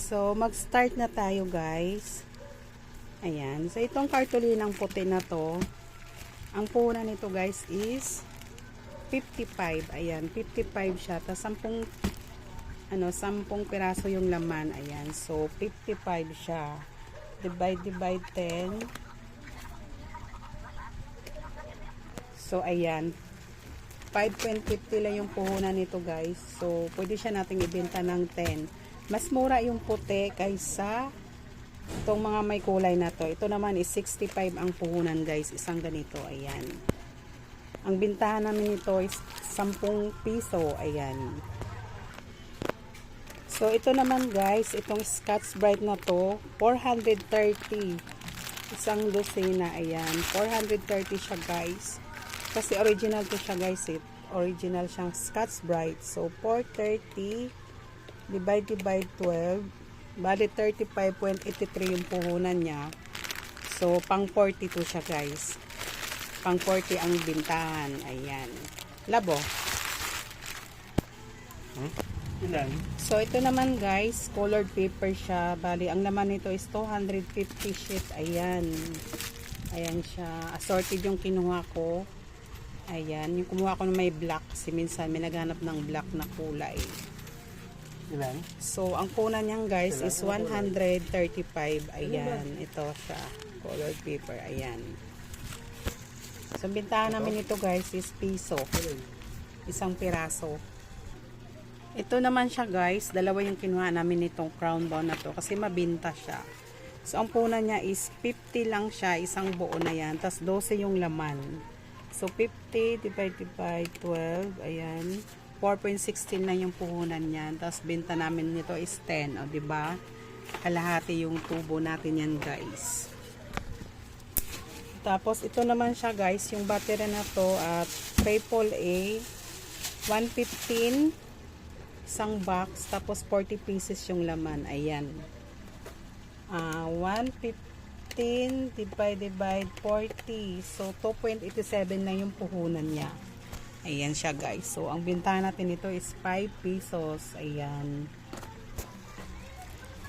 So, mag-start na tayo guys. Ayan. So, itong cartolinang puti na to, ang puhunan nito guys is 55. Ayan, 55 siya. Tapos 10 piraso yung laman. Ayan. So, 55 siya. Divide 10. So, ayan. 5.50 lang yung puhunan nito guys. So, pwede siya nating ibenta ng 10. Mas mura yung puti kaysa itong mga may kulay na to. Ito naman is 65 ang puhunan guys. Isang ganito. Ayan. Ang bintahan namin nito is 10 piso. Ayan. So, ito naman guys, itong Scotch Brite na to, 430. Isang dosena. Ayan. 430 siya guys. Kasi original to siya guys. Original siyang Scotch Brite. So, 430 divide 12. Bali, 35.83 yung puhunan niya. So, pang 42 siya guys. Pang 40 ang bintahan. Ayan. Labo. Ilan? So, ito naman guys, colored paper siya. Bali, ang laman nito is 250 sheet. Ayan. Ayan siya. Assorted yung kinuha ko. Ayan. Yung kumuha ko na may black. Kasi minsan may naghanap ng black na kulay. Ilan? So, ang puhunan niyan guys is 135. Ayan. Ito siya. Colored paper. Ayan. So, bintahan namin ito guys is piso. Isang piraso. Ito naman siya guys. Dalawa yung kinuha namin nitong crown bone na to. Kasi mabinta siya. So, ang puhunan niya is 50 lang siya. Isang buo na yan. Tapos 12 yung laman. So, 50 divided by 12. Ayan. 4.16 lang yung puhunan niyan. Tapos, binta namin nito is 10. O, diba? Kalahati yung tubo natin yan, guys. Tapos, ito naman siya, guys. Yung battery na to at AAA. 115. Isang box. Tapos, 40 pieces yung laman. Ayan. 115 divided by 40. So, 2.87 na yung puhunan niya. Ayan siya guys. So, ang bintahan natin ito is 5 pesos. Ayan.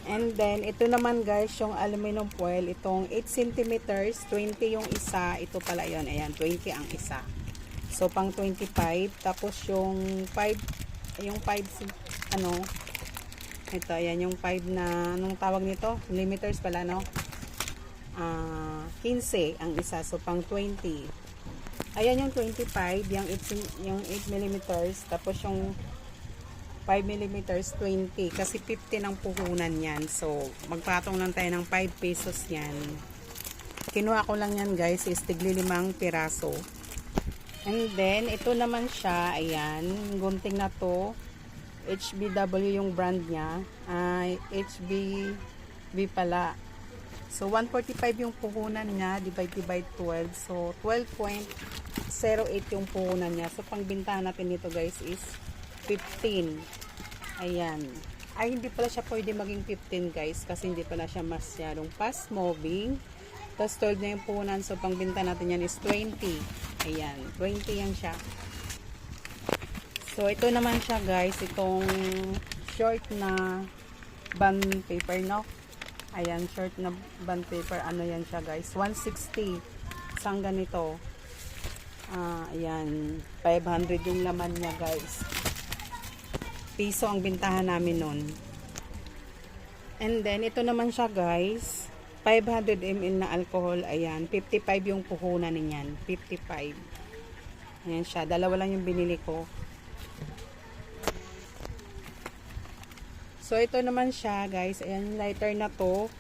And then, ito naman guys, yung aluminum foil. Itong 8 centimeters, 20 yung isa. Ito pala yun. Ayan, 20 ang isa. So, pang 25. Tapos, yung 5, ito, ayan, yung 5 na, anong tawag nito? Millimeters pala, no? 15 ang isa. So, pang 20. Ayan yung 25, yung 8 millimeters, tapos yung 5 millimeters, 20. Kasi 50 ang puhunan yan. So, magpatong lang tayo ng 5 pesos yan. Kinuha ko lang yan guys, is tigli 5 piraso. And then, ito naman siya, ayan, gunting na to. HBW yung brand niya. HBB pala. So, 145 yung puhunan niya, divide by 12. So, 12.08 yung puhunan niya. So, pangbintahan natin dito guys is 15. Ayan. Ay, hindi pala siya pwede maging 15 guys. Kasi hindi pala siya masyadong fast moving. Tapos, 12 na yung puhunan. So, pangbinta natin yan is 20. Ayan. 20 yan siya. So, ito naman siya guys. Itong short na bond paper, no? Ayan, short na bond paper. Ano yan siya guys? 160. Isang ganito. Ayan. 500 yung laman niya guys. Piso ang bintahan namin nun. And then, ito naman siya guys. 500 ml na alcohol. Ayan. 55 yung puhunan niyan. 55. Ayan siya. Dalawa lang yung binili ko. So, ito naman siya, guys. Ayan, lighter na to.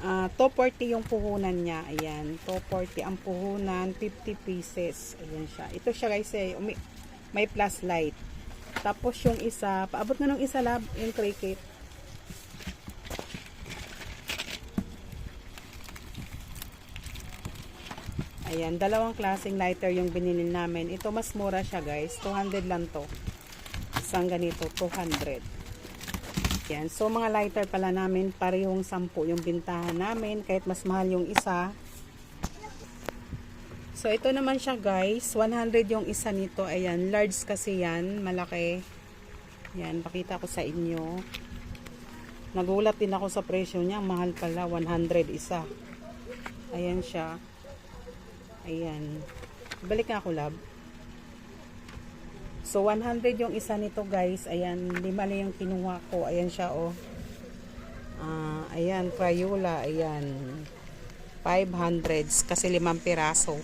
240 yung puhunan niya. Ayan, 240 ang puhunan, 50 pieces. Ayan siya. Ito siya, guys, may plus light. Tapos, yung isa, paabot na ng isa lab, yung cricket. Ayan, dalawang klaseng lighter yung binili namin. Ito, mas mura siya, guys. 200 lang to. Isang ganito, 200. Yan. So, mga lighter pala namin, parehong 10 yung bintahan namin, kahit mas mahal yung isa. So, ito naman siya guys, 100 yung isa nito. Ayan, large kasi yan, malaki. Yan, pakita ko sa inyo. Nagulat din ako sa presyo niya. Mahal pala. 100 isa. Ayan siya. Ayan. Balik nga ako, love. So, 100 yung isa nito, guys. Ayan. 5 lang yung kinuha ko. Ayan siya, oh. Ayan. Crayola. Ayan. 500s. Kasi 5 piraso.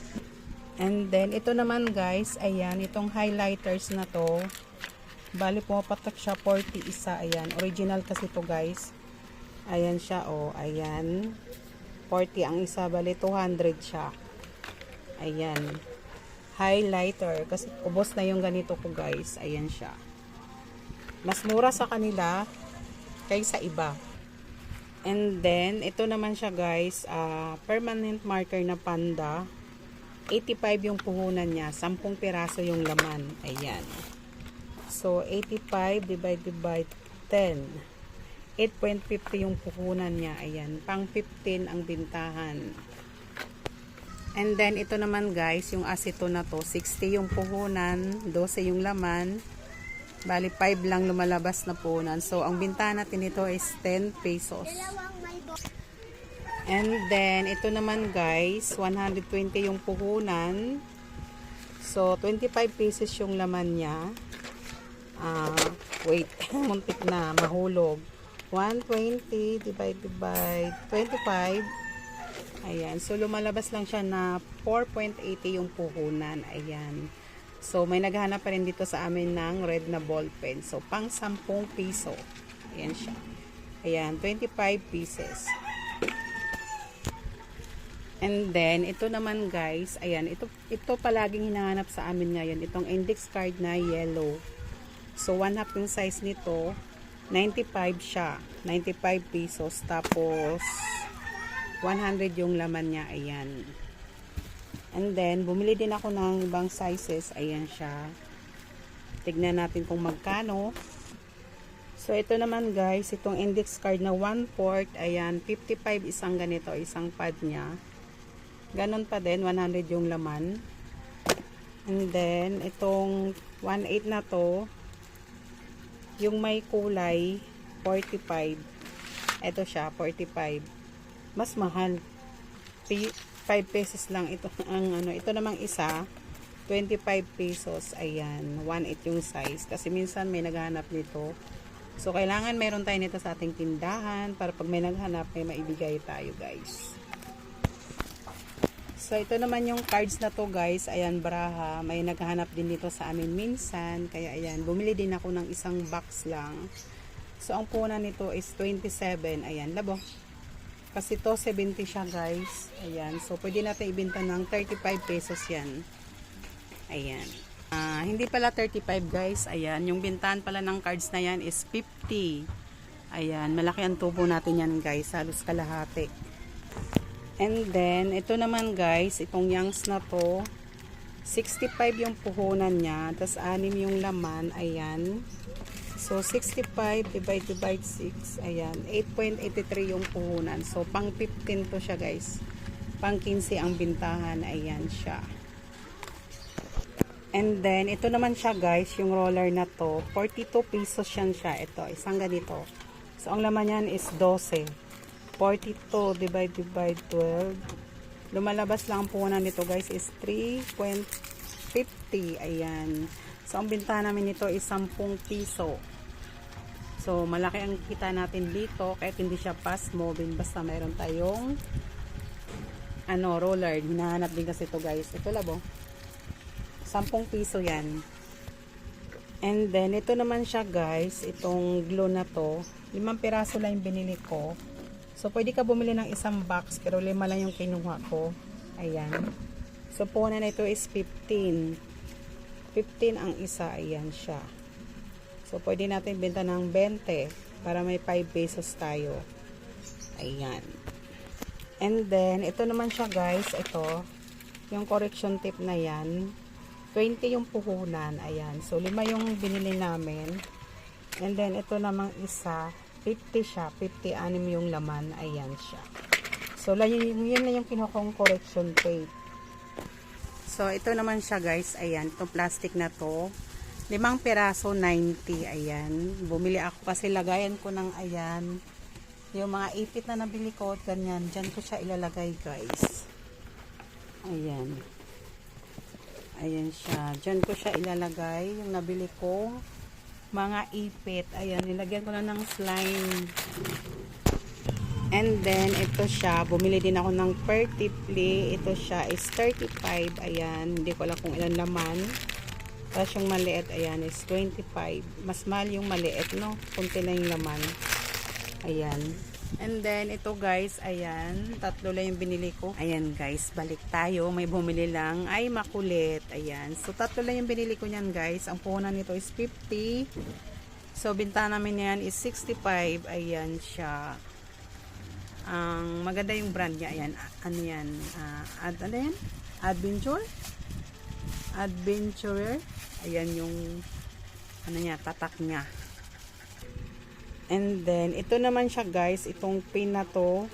And then, ito naman, guys. Ayan. Itong highlighters na to. Bali, pumapatak siya. 40 isa. Ayan. Original kasi to, guys. Ayan siya, oh. Ayan. 40 ang isa. Bali, 200 siya. Ayan. Highlighter. Kasi ubos na yung ganito ko, guys. Ayan siya. Mas mura sa kanila kaysa iba. And then, ito naman siya, guys. Permanent marker na panda. 85 yung puhunan niya. 10 piraso yung laman. Ayan. So, 85 divided by 10. 8.50 yung puhunan niya. Ayan. Pang 15 ang bintahan. And then, ito naman, guys, yung aceton na to, 60 yung puhunan, 12 yung laman, bali 5 lang lumalabas na puhunan. So, ang bintahan natin ito is 10 pesos. And then, ito naman, guys, 120 yung puhunan. So, 25 pesos yung laman niya. Wait, muntik na, mahulog. 120 divided by 25. Ayan. So, lumalabas lang siya na 4.80 yung puhunan. Ayan. So, may naghahanap pa rin dito sa amin ng red na ball pen. So, pang 10 piso. Ayan siya. Ayan. 25 pieces. And then, ito naman, guys. Ayan. Ito palaging hinahanap sa amin ngayon. Itong index card na yellow. So, 1/2 yung size nito. 95 siya. 95 pesos. Tapos, 100 yung laman niya. Ayan. And then, bumili din ako ng ibang sizes. Ayan siya. Tignan natin kung magkano. So, ito naman, guys. Itong index card na 1/4. Ayan. 55 isang ganito. Isang pad niya. Ganon pa din. 100 yung laman. And then, itong 1/8 na to. Yung may kulay, 45. Ito siya, 45. Mas mahal. 5 pesos lang ito ang ano. Ito namang isa 25 pesos. Ayan, 1/8 yung size kasi minsan may naghahanap nito. So kailangan meron tayo nito sa ating tindahan para pag may naghanap may maibigay tayo, guys. So ito naman yung cards na to, guys. Ayan, Braha. May naghahanap din dito sa amin minsan. Kaya ayan, bumili din ako ng isang box lang. So ang punan nito is 27. Ayan, labo. Kasi to 70 siya, guys. Ayan. So, pwede natin ibenta ng 35 pesos yan. Ayan. Hindi pala 35, guys. Ayan. Yung bintahan pala ng cards na yan is 50. Ayan. Malaki ang tubo natin yan, guys. Halos kalahati. And then, ito naman, guys. Itong Youngs na to. 65 yung puhunan niya. Tapos, 6 yung laman. Ayan. So, 65 divided by 6. Ayan. 8.83 yung puhunan. So, pang 15 to siya, guys. Pang 15 ang bintahan. Ayan siya. And then, ito naman siya, guys. Yung roller na to. 42 pesos yan siya. Ito. Isang ganito. So, ang laman yan is 12. 42 divided by 12. Lumalabas lang ang puhunan nito, guys, is 3.50. Ayan. So, ang bintahan namin nito is 10 piso. So, malaki ang kita natin dito kahit hindi siya fast moving. Basta mayroon tayong roller. Hinahanap din kasi ito, guys. Ito labo. 10 piso yan. And then, ito naman siya, guys. Itong glue na to. 5 piraso lang yung binili ko. So, pwede ka bumili ng isang box. Pero 5 lang yung kinuha ko. Ayan. So, puhunan na ito is 15. 15 ang isa. Ayan siya. So, pwede natin benta ng 20 para may 5 pesos tayo. Ayan. And then, ito naman siya, guys. Ito, yung correction tape na yan. 20 yung puhunan. Ayan. So, 5 yung binili namin. And then, ito namang isa, 50 siya. 56 yung laman. Ayan siya. So, yun na yung kinuha kong correction tape. So, ito naman siya, guys. Ayan. Itong plastic na to. 5 piraso, 90. Ayan. Bumili ako kasi lagayan ko ng ayan. Yung mga ipit na nabili ko, ganyan, dyan ko siya ilalagay guys. Ayan. Ayan siya. Dyan ko siya ilalagay. Yung nabili ko, mga ipit. Ayan, nilagyan ko na ng slime. And then, ito siya. Bumili din ako ng Pertipli. Ito siya is 35. Ayan. Hindi ko alam kung ilan laman. Tapos yung maliit, ayan, is 25. Mas mahal yung maliit, no? Kunti lang yung laman. Ayan. And then, ito guys, ayan. 3 lang yung binili ko. Ayan guys, balik tayo. May bumili lang. Ay, makulit. Ayan. So, 3 lang yung binili ko niyan guys. Ang puhunan nito is 50. So, binta namin yan is 65. Ayan siya. Ang maganda yung brand niya. Ayan. Ano yan? Ano yan? Adventurer. Ayan yung ano niya, tatak niya. And then, ito naman siya guys, itong pin na to,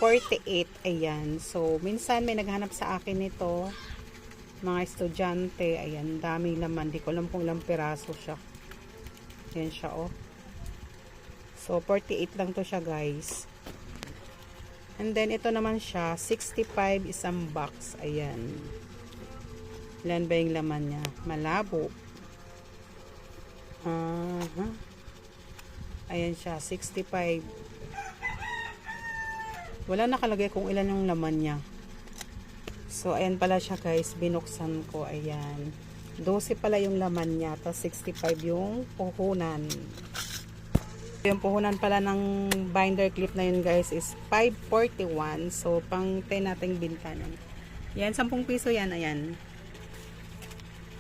48. Ayan. So, minsan may naghanap sa akin nito, mga estudyante. Ayan, daming laman. Di ko alam kung ilang piraso siya. Ayan siya, oh. So, 48 lang to siya guys. And then, ito naman siya, 65 isang box. Ayan. Ilan ba yung laman niya? Malabo. Ayan siya, 65. Wala nakalagay kung ilan yung laman niya. So, ayan pala siya guys. Binuksan ko. Ayan. 12 pala yung laman niya. Tapos 65 yung puhunan. Yung puhunan pala ng binder clip na yun guys is 541. So, pang 10 nating binta nun. Yan, 10 piso yan. Ayan.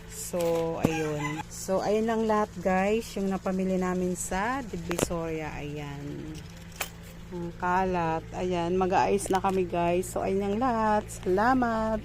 So, ayun. So, ayun lang lahat guys. Yung napamili namin sa Divisoria. Ayan. Ang kalat. Ayan. Mag-aayos na kami guys. So, ayun lang lahat. Salamat.